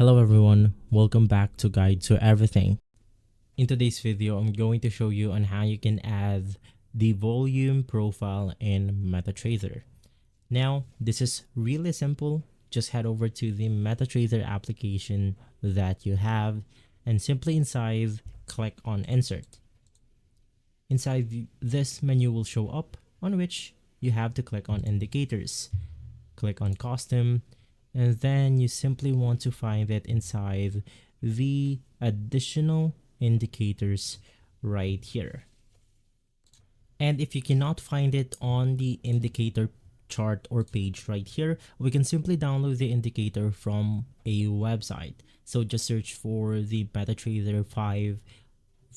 Hello everyone, welcome back to Guide to Everything. In today's video, I'm going to show you on how you can add the volume profile in MetaTrader. Now, this is really simple. Just head over to the MetaTrader application that you have and simply inside, click on Insert. Inside this menu will show up on which you have to click on Indicators. Click on Custom, and then you simply want to find it inside the additional indicators right here. And if you cannot find it on the indicator chart or page right here, we can simply download the indicator from a website. So just search for the MetaTrader 5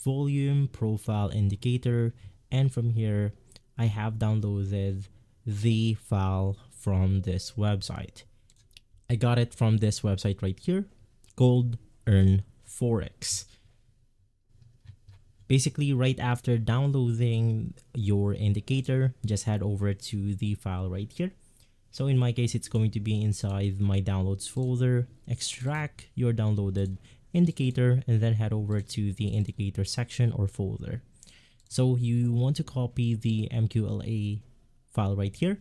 volume profile indicator, and from here I have downloaded the file from this website. I got it from this website right here, Gold Earn Forex. Basically, right after downloading your indicator, just head over to the file right here. So in my case, it's going to be inside my downloads folder. Extract your downloaded indicator and then head over to the indicator section or folder. So you want to copy the MQLA file right here,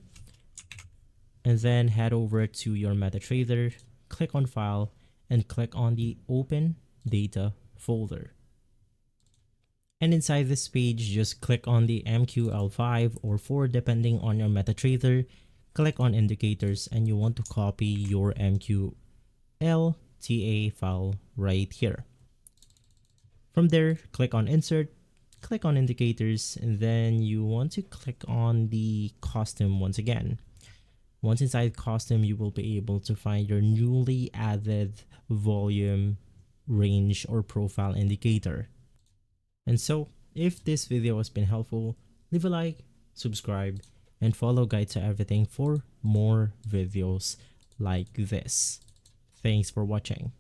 and then head over to your MetaTrader, click on File, and click on the Open Data folder. And inside this page, just click on the MQL5 or 4 depending on your MetaTrader, click on Indicators, and you want to copy your MQLTA file right here. From there, click on Insert, click on Indicators, and then you want to click on the Custom once again. Once inside Custom, you will be able to find your newly added volume, range, or profile indicator. And so, if this video has been helpful, leave a like, subscribe, and follow Guide to Everything for more videos like this. Thanks for watching.